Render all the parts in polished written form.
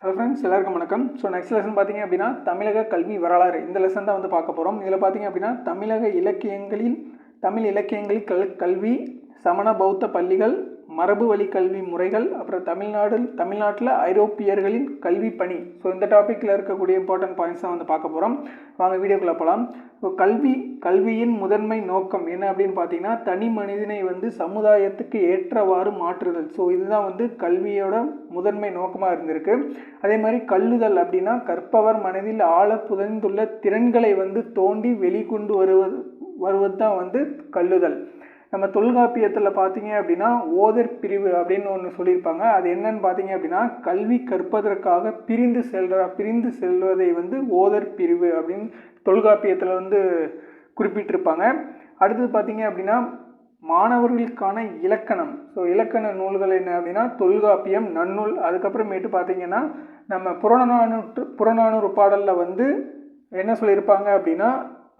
Hello friends, எல்லாருக்கும் வணக்கம். Next lesson பார்த்தீங்க அப்படின்னா தமிழக கல்வி வரலாறு. இந்த லெசன் தான் பார்க்க போகிறோம். இதில் பார்த்தீங்க அப்படின்னா தமிழ் இலக்கியங்களில் கல்வி, சமண பௌத்த பள்ளிகள், மரபு வழி கல்வி முறைகள், அப்புறம் தமிழ்நாட்டில் ஐரோப்பியர்களின் கல்வி பணி. இந்த டாப்பிக்கில் இருக்கக்கூடிய இம்பார்ட்டன்ட் பாயிண்ட்ஸ் தான் பார்க்க போகிறோம். வாங்க வீடியோக்குள்ளே போகலாம். கல்வியின் முதன்மை நோக்கம் என்ன அப்படின்னு பார்த்தீங்கன்னா, தனி மனிதனை சமுதாயத்துக்கு ஏற்றவாறு மாற்றுதல். இதுதான் கல்வியோட முதன்மை நோக்கமாக இருந்திருக்கு. அதே மாதிரி கல்லுதல் அப்படின்னா கற்பவர் மனதில் ஆழ புதைந்துள்ள திறன்களை தோண்டி வெளிக்கொண்டு வருவது தான் கல்லுதல். நம்ம தொல்காப்பியத்தில் பார்த்தீங்க அப்படின்னா ஓதர் பிரிவு அப்படின்னு ஒன்று சொல்லியிருப்பாங்க. அது என்னன்னு பார்த்தீங்க அப்படின்னா, கல்வி கற்பதற்காக பிரிந்து செல்வதை ஓதர் பிரிவு அப்படின்னு தொல்காப்பியத்தில் குறிப்பிட்டிருப்பாங்க. அடுத்தது பார்த்தீங்க அப்படின்னா மாணவர்களுக்கான இலக்கணம். இலக்கண நூல்கள் என்ன அப்படின்னா தொல்காப்பியம், நன்னூல். அதுக்கப்புறமேட்டு பார்த்தீங்கன்னா நம்ம புறநானூறு பாடலில் என்ன சொல்லியிருப்பாங்க அப்படின்னா,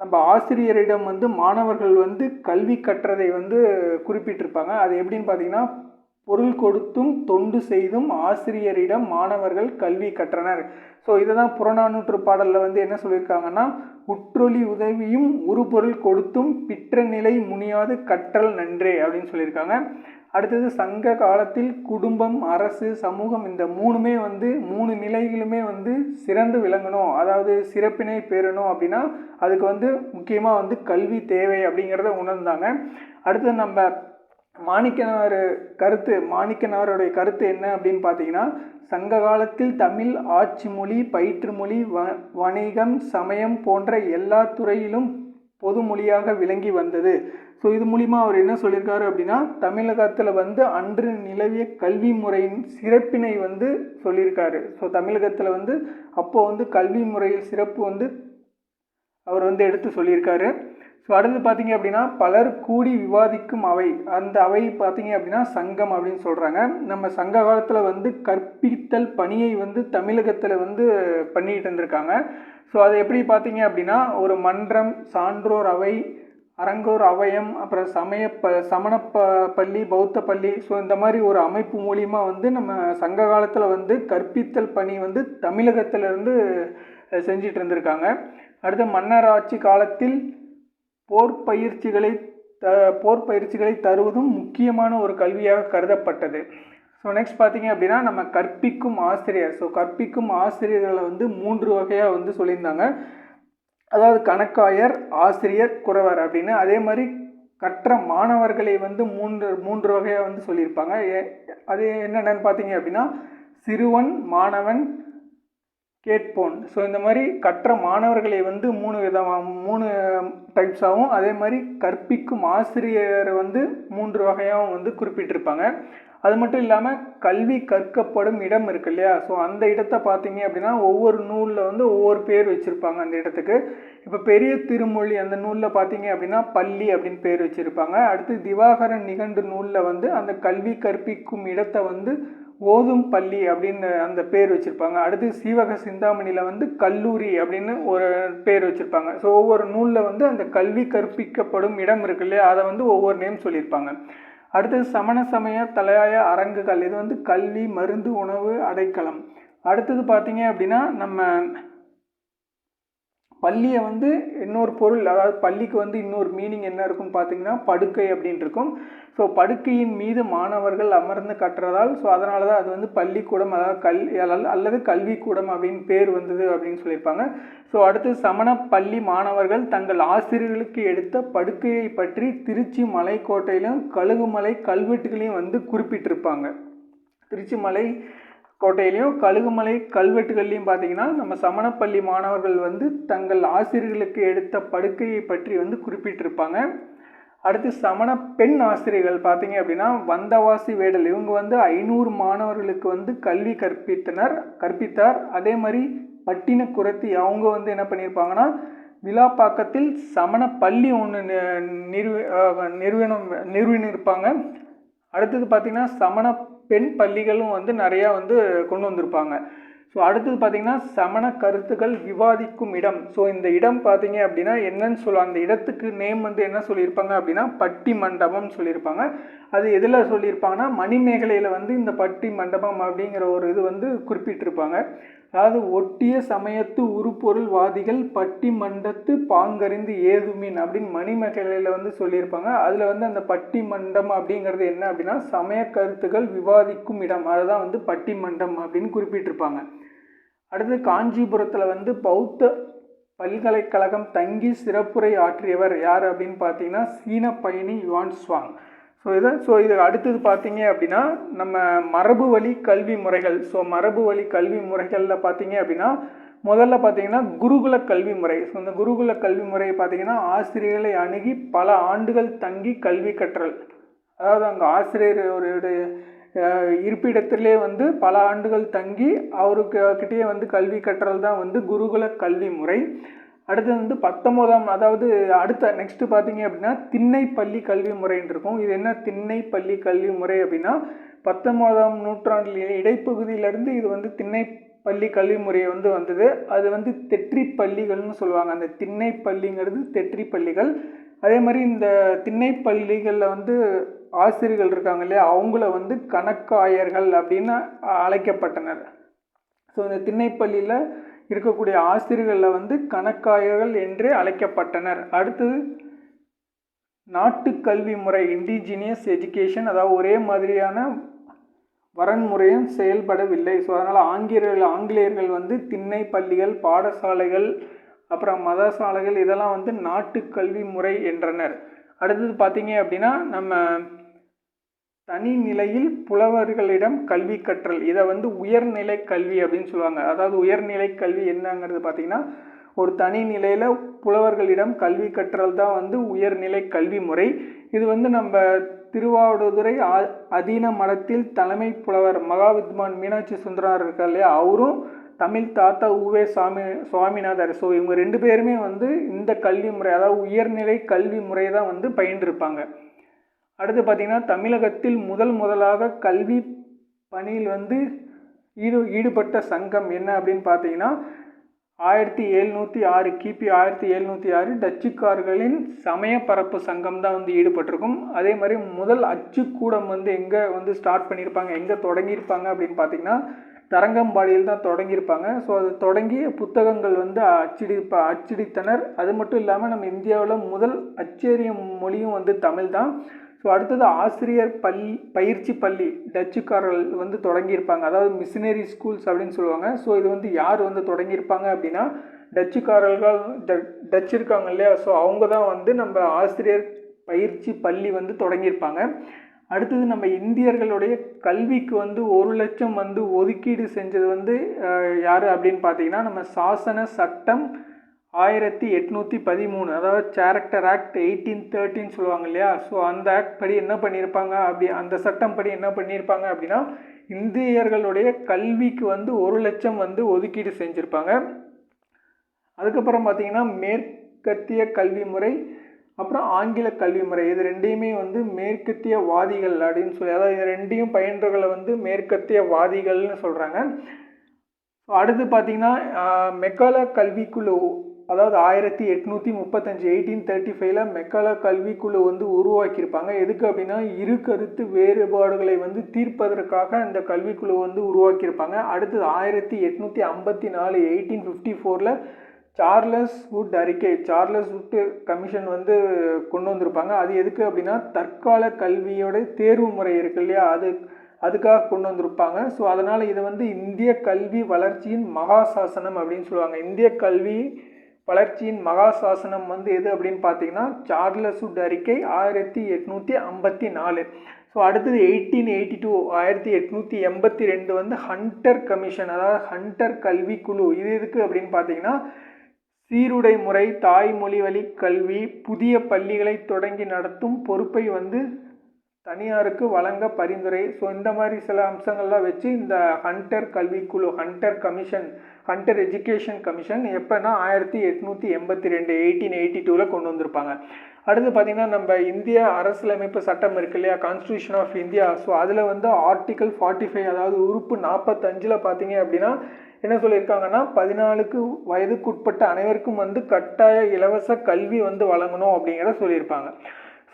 நம்ம ஆசிரியரிடம் மாணவர்கள் கல்வி கற்றதை குறிப்பிட்டிருப்பாங்க. அது எப்படின்னு பார்த்தீங்கன்னா, பொருள் கொடுத்தும் தொண்டு செய்தும் ஆசிரியரிடம் மாணவர்கள் கல்வி கற்றனர். இதை தான் புறநானூற்று பாடலில் என்ன சொல்லியிருக்காங்கன்னா, உற்றொலி உதவியும் உருபொருள் கொடுத்தும் பிற்ற நிலை முனியாது கற்றல் நன்றே அப்படின்னு சொல்லியிருக்காங்க. அடுத்தது சங்க காலத்தில் குடும்பம், அரசு, சமூகம் இந்த மூணு நிலைகளுமே சிறந்து விளங்கணும், அதாவது சிறப்பினை பெறணும் அப்படின்னா அதுக்கு முக்கியமாக கல்வி தேவை அப்படிங்கிறத உணர்ந்தாங்க. அடுத்தது நம்ம மாணிக்கனாருடைய கருத்து என்ன அப்படின்னு பார்த்தீங்கன்னா, சங்க காலத்தில் தமிழ் ஆட்சி மொழி, பயிற்று மொழி, வணிகம், சமயம் போன்ற எல்லா துறையிலும் பொது மொழியாக விளங்கி வந்தது. இது மூலிமா அவர் என்ன சொல்லியிருக்காரு அப்படின்னா, தமிழகத்தில் அன்று நிலவிய கல்வி முறையின் சிறப்பினை சொல்லியிருக்காரு. தமிழகத்தில் அப்போ கல்வி முறையில் சிறப்பு அவர் எடுத்து சொல்லியிருக்காரு. அடுத்து பார்த்தீங்க அப்படின்னா பலர் கூடி விவாதிக்கும் அவை, அந்த அவை பார்த்தீங்க அப்படின்னா சங்கம் அப்படின்னு சொல்கிறாங்க. நம்ம சங்க காலத்தில் கற்பித்தல் பணியை தமிழகத்தில் பண்ணிக்கிட்டு இருந்திருக்காங்க. அதை எப்படி பார்த்தீங்க அப்படின்னா, ஒரு மன்றம், சான்றோர் அவை, அரங்கோர் அவையம், அப்புறம் சமண பள்ளி, பௌத்த பள்ளி, இந்த மாதிரி ஒரு அமைப்பு மூலிமா நம்ம சங்க காலத்தில் கற்பித்தல் பணி தமிழகத்திலிருந்து செஞ்சிட்டு இருந்திருக்காங்க. அடுத்து மன்னர் ஆட்சி காலத்தில் போர் பயிற்சிகளை தருவதும் முக்கியமான ஒரு கல்வியாக கருதப்பட்டது. நெக்ஸ்ட் பார்த்தீங்க அப்படின்னா நம்ம கற்பிக்கும் ஆசிரியர். கற்பிக்கும் ஆசிரியர்களை 3 வகையாக சொல்லியிருந்தாங்க. அதாவது கணக்காயர், ஆசிரியர், குறவர் அப்படின்னு. அதே மாதிரி கற்ற மாணவர்களை மூன்று வகையாக சொல்லியிருப்பாங்க. அது என்னென்னு பார்த்தீங்க அப்படின்னா, சிறுவன், மாணவன், கேட்போன். இந்த மாதிரி கற்ற மாணவர்களை 3 டைப்ஸாகவும், அதே மாதிரி கற்பிக்கும் ஆசிரியரை 3 வகையாகவும் குறிப்பிட்டிருப்பாங்க. அது மட்டும் இல்லாமல் கல்வி கற்கப்படும் இடம் இருக்கு இல்லையா, அந்த இடத்தை பார்த்தீங்க அப்படின்னா ஒவ்வொரு நூலில் ஒவ்வொரு பேர் வச்சுருப்பாங்க அந்த இடத்துக்கு. இப்போ பெரிய திருமொழி அந்த நூலில் பார்த்தீங்க அப்படின்னா பள்ளி அப்படின்னு பேர் வச்சுருப்பாங்க. அடுத்து திவாகரன் நிகண்டு நூலில் அந்த கல்வி கற்பிக்கும் இடத்தை ஓதும் பள்ளி அப்படின்னு அந்த பேர் வச்சுருப்பாங்க. அடுத்து சீவக சிந்தாமணியில் கல்லூரி அப்படின்னு ஒரு பேர் வச்சுருப்பாங்க. ஒவ்வொரு நூலில் அந்த கல்வி கற்பிக்கப்படும் இடம் இருக்கு இல்லையா, அதை ஒவ்வொரு நேம் சொல்லியிருப்பாங்க. அடுத்தது சமண சமய தலையாய அரங்குகள். இது கல்வி, மருந்து, உணவு, அடைக்கலம். அடுத்தது பார்த்தீங்க அப்படின்னா நம்ம பள்ளியை இன்னொரு பொருள், அதாவது பள்ளிக்கு இன்னொரு மீனிங் என்ன இருக்குன்னு பார்த்தீங்கன்னா படுக்கை அப்படின்னு இருக்கும். படுக்கையின் மீது மாணவர்கள் அமர்ந்து கற்றதால் அதனால தான் அது பள்ளிக்கூடம், அதாவது அல்லது கல்விக்கூடம் அப்படின்னு பேர் வந்தது அப்படின்னு சொல்லியிருப்பாங்க. அடுத்து சமண பள்ளி மாணவர்கள் தங்கள் ஆசிரியர்களுக்கு எடுத்த படுக்கையை பற்றி திருச்சி மலைக்கோட்டையிலும் கழுகுமலை கல்வெட்டுகளையும் குறிப்பிட்டிருப்பாங்க. திருச்சி மலை கோட்டையிலையும் கழுகுமலை கல்வெட்டுகள்லையும் பார்த்தீங்கன்னா நம்ம சமணப்பள்ளி மாணவர்கள் தங்கள் ஆசிரியர்களுக்கு எடுத்த படுக்கையை பற்றி குறிப்பிட்டிருப்பாங்க. அடுத்து சமண பெண் ஆசிரியர்கள் பார்த்தீங்க அப்படின்னா வந்தவாசி வேடல். இவங்க 500 மாணவர்களுக்கு கல்வி கற்பித்தார். அதே மாதிரி பட்டின குரத்தி அவங்க என்ன பண்ணியிருப்பாங்கன்னா விழாப்பாக்கத்தில் சமண பள்ளி ஒன்று நிறுவினிருப்பாங்க. அடுத்தது பார்த்தீங்கன்னா சமண பெண் பள்ளிகளும் நிறையா கொண்டு வந்திருப்பாங்க. ஸோ அடுத்தது பார்த்திங்கன்னா சமண கருத்துக்கள் விவாதிக்கும் இடம். ஸோ இந்த இடம் பார்த்தீங்க அப்படின்னா என்னன்னு சொல்லுவாங்க, அந்த இடத்துக்கு நேம் வந்து என்ன சொல்லியிருப்பாங்க அப்படின்னா பட்டி மண்டபம்னு சொல்லியிருப்பாங்க. அது எதில் சொல்லியிருப்பாங்கன்னா மணிமேகலையில் வந்து இந்த பட்டி மண்டபம் அப்படிங்கிற ஒரு இது வந்து குறிப்பிட்டிருப்பாங்க. அதாவது ஒட்டிய சமயத்து உருப்பொருள்வாதிகள் பட்டி மண்டத்து பாங்கறிந்து ஏதுமின் அப்படின்னு மணிமேகலையில் வந்து சொல்லியிருப்பாங்க. அதில் வந்து அந்த பட்டி மண்டம் அப்படிங்கிறது என்ன அப்படின்னா சமய கருத்துக்கள் விவாதிக்கும் இடம், அதுதான் வந்து பட்டி மண்டம் அப்படின்னு குறிப்பிட்டிருப்பாங்க. அடுத்து காஞ்சிபுரத்தில் வந்து பௌத்த பல்கலைக்கழகம் தங்கி சிறப்புரை ஆற்றியவர் யார் அப்படின்னு பார்த்தீங்கன்னா சீன பயணி யுவான்ஸ்வாங். இது அடுத்தது பார்த்தீங்க அப்படின்னா நம்ம மரபு வழி கல்வி முறைகள். ஸோ மரபு வழி கல்வி முறைகளில் பார்த்தீங்க அப்படின்னா முதல்ல பார்த்தீங்கன்னா குருகுல கல்வி முறை. ஸோ இந்த குருகுல கல்வி முறை பார்த்தீங்கன்னா ஆசிரியர்களை அணுகி பல ஆண்டுகள் தங்கி கல்வி கற்றல். அதாவது அங்கே ஆசிரியர் ஒரு இருப்பிடத்திலே வந்து பல ஆண்டுகள் தங்கி அவருக்கிட்டே வந்து கல்வி கற்றல் தான் வந்து குருகுல கல்வி முறை. அடுத்து வந்து 19ஆம் அதாவது நெக்ஸ்ட்டு பார்த்தீங்க அப்படின்னா திண்ணைப்பள்ளி கல்வி முறைன்னு இருக்கும். இது என்ன திண்ணைப்பள்ளி கல்வி முறை அப்படின்னா 19ஆம் நூற்றாண்டில் இடைப்பகுதியிலேருந்து இது வந்து திண்ணைப்பள்ளி கல்வி முறையை வந்து வந்தது. அது வந்து தெற்றி பள்ளிகள்னு சொல்லுவாங்க. அந்த திண்ணைப்பள்ளிங்கிறது தெற்றி பள்ளிகள். அதே மாதிரி இந்த திண்ணைப்பள்ளிகளில் வந்து ஆசிரியர்கள் இருக்காங்க இல்லையா, அவங்கள வந்து கணக்காயர்கள் அப்படின்னு அழைக்கப்பட்டனர். ஸோ இந்த திண்ணைப்பள்ளியில் இருக்கக்கூடிய ஆசிரியர்களில் வந்து கணக்காயர்கள் என்றே அழைக்கப்பட்டனர். அடுத்தது நாட்டு கல்வி முறை இண்டிஜினியஸ் எஜுகேஷன், அதாவது ஒரே மாதிரியான வரன்முறையும் செயல்படவில்லை. ஸோ அதனால் ஆங்கிலேயர்கள் வந்து திண்ணை பள்ளிகள், பாடசாலைகள், அப்புறம் மதசாலைகள் இதெல்லாம் வந்து நாட்டு கல்வி முறை என்றனர். அடுத்தது பார்த்தீங்க அப்படின்னா நம்ம தனி நிலையில் புலவர்களிடம் கல்வி கற்றல், இதை வந்து உயர்நிலை கல்வி அப்படின்னு சொல்லுவாங்க. அதாவது உயர்நிலை கல்வி என்னங்கிறது பார்த்தீங்கன்னா ஒரு தனி நிலையில் புலவர்களிடம் கல்வி கற்றல் தான் வந்து உயர்நிலை கல்வி முறை. இது வந்து நம்ம திருவாவடுதுறை அதீன மடத்தில் தலைமை புலவர் மகாவித்வான் மீனாட்சி சுந்தரனார் இருக்கார் இல்லையா, அவரும் தமிழ் தாத்தா உவே சுவாமிநாதர். ஸோ இவங்க 2 பேருமே வந்து இந்த கல்வி முறை அதாவது உயர்நிலை கல்வி முறை தான் வந்து பயின்றிருப்பாங்க. அடுத்து பார்த்திங்கன்னா தமிழகத்தில் முதலாக கல்வி பணியில் வந்து ஈடுபட்ட சங்கம் என்ன அப்படின்னு பார்த்தீங்கன்னா 1706 கிபி 1706 டச்சுக்காரர்களின் சமய பரப்பு சங்கம் தான் வந்து ஈடுபட்டிருக்கும். அதே மாதிரி முதல் அச்சுக்கூடம் வந்து எங்கே வந்து ஸ்டார்ட் பண்ணியிருப்பாங்க, எங்கே தொடங்கியிருப்பாங்க அப்படின்னு பார்த்தீங்கன்னா தரங்கம்பாடியில் தான் தொடங்கியிருப்பாங்க. ஸோ அது தொடங்கி புத்தகங்கள் வந்து அச்சடித்தனர். அது மட்டும் இல்லாமல் நம்ம இந்தியாவில் முதல் அச்சேரிய மொழியும் வந்து தமிழ் தான். ஸோ அடுத்தது ஆசிரியர் பயிற்சி பள்ளி டச்சுக்காரர்கள் வந்து தொடங்கியிருப்பாங்க, அதாவது மிஷினரி ஸ்கூல்ஸ் அப்படின்னு சொல்லுவாங்க. ஸோ இது வந்து யார் வந்து தொடங்கியிருப்பாங்க அப்படின்னா டச்சுக்காரர்கள் டச் இருக்காங்க இல்லையா, ஸோ அவங்க தான் வந்து நம்ம ஆசிரியர் பயிற்சி பள்ளி வந்து தொடங்கியிருப்பாங்க. அடுத்தது நம்ம இந்தியர்களுடைய கல்விக்கு வந்து 1 லட்சம் வந்து ஒதுக்கீடு செஞ்சது வந்து யார் அப்படின்னு பார்த்தீங்கன்னா நம்ம சாசன சட்டம் 1813, அதாவது சேரக்டர் ஆக்ட் 1813 சொல்லுவாங்க இல்லையா. ஸோ அந்த ஆக்ட் படி என்ன பண்ணியிருப்பாங்க அந்த சட்டம் படி என்ன பண்ணியிருப்பாங்க அப்படின்னா இந்தியர்களுடைய கல்விக்கு வந்து 1 லட்சம் வந்து ஒதுக்கீடு செஞ்சுருப்பாங்க. அதுக்கப்புறம் பார்த்தீங்கன்னா மேற்கத்திய கல்வி முறை அப்புறம் ஆங்கில கல்வி முறை, இது 2யுமே வந்து மேற்கத்திய வாதிகள் அப்படின்னு சொல்லி, அதாவது இது 2யும் பயின்றவர்களை வந்து மேற்கத்திய வாதிகள்னு சொல்கிறாங்க. அடுத்து பார்த்தீங்கன்னா மெக்காலா கல்விக்குழு, அதாவது 1835 1835 மெக்காலா கல்விக்குழு வந்து உருவாக்கியிருப்பாங்க. எதுக்கு அப்படின்னா இரு கருத்து வேறுபாடுகளை வந்து தீர்ப்பதற்காக இந்த கல்விக்குழு வந்து உருவாக்கியிருப்பாங்க. அடுத்தது 1854 1854 சார்லஸ் வுட் அறிக்கை, சார்லஸ் வுட் கமிஷன் வந்து கொண்டு வந்திருப்பாங்க. அது எதுக்கு அப்படின்னா தற்கால கல்வியோட தேர்வு முறை இருக்கு இல்லையா, அதுக்காக கொண்டு வந்திருப்பாங்க. ஸோ அதனால் இதை வந்து இந்திய கல்வி வளர்ச்சியின் மகாசாசனம் அப்படின்னு சொல்லுவாங்க. இந்திய கல்வி வளர்ச்சியின் மகாசாசனம் வந்து எது அப்படின்னு பார்த்தீங்கன்னா சார்லஸ் வுட் அறிக்கை 1854. ஸோ அடுத்தது 1882 1882 வந்து ஹண்டர் கமிஷன், அதாவது ஹண்டர் கல்வி குழு. இது எதுக்கு அப்படின்னு பார்த்தீங்கன்னா சீருடை முறை, தாய்மொழி வழி கல்வி, புதிய பள்ளிகளை தொடங்கி நடத்தும் பொறுப்பை வந்து தனியாருக்கு வழங்க பரிந்துரை. ஸோ இந்த மாதிரி சில அம்சங்கள்லாம் வச்சு இந்த ஹண்டர் கல்விக்குழு, Hunter commission, Hunter education commission எப்போனா 1882 1882 கொண்டு வந்திருப்பாங்க. அடுத்து பார்த்திங்கன்னா நம்ம இந்திய அரசியலமைப்பு சட்டம் இருக்கு இல்லையா, கான்ஸ்டியூஷன் ஆஃப் இந்தியா. ஸோ அதில் வந்து ஆர்டிகல் 45 அதாவது உறுப்பு 45 பார்த்தீங்க அப்படின்னா என்ன சொல்லியிருக்காங்கன்னா 14 வயதுக்குட்பட்ட அனைவருக்கும் வந்து கட்டாய இலவச கல்வி வந்து வழங்கணும் அப்படிங்கிறத சொல்லியிருப்பாங்க.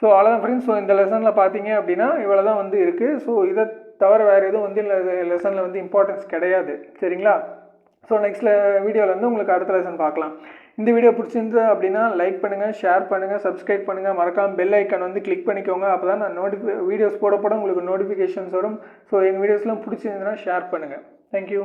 ஸோ அவ்வளோதான் ஃப்ரெண்ட்ஸ். ஸோ இந்த லெசனில் பார்த்தீங்க அப்படின்னா இவ்வளோ தான் வந்து இருக்குது. ஸோ இதை தவிர வேறு எதுவும் வந்து இந்த லெசனில் வந்து இம்பார்ட்டன்ஸ் கிடையாது. சரிங்களா? ஸோ நெக்ஸ்ட் வீடியோவில் வந்து உங்களுக்கு அடுத்த லெசன் பார்க்கலாம். இந்த வீடியோ பிடிச்சிருந்தது அப்படின்னா லைக் பண்ணுங்கள், ஷேர் பண்ணுங்கள், சப்ஸ்கிரைப் பண்ணுங்கள், மறக்காமல் பெல் ஐக்கான் வந்து கிளிக் பண்ணிக்கோங்க. அப்போ தான் நான் வீடியோஸ் போட உங்களுக்கு நோட்டிஃபிகேஷன்ஸ் வரும். ஸோ எங்கள் வீடியோஸ்லாம் பிடிச்சிருந்ததுன்னா ஷேர் பண்ணுங்கள். தேங்க்யூ.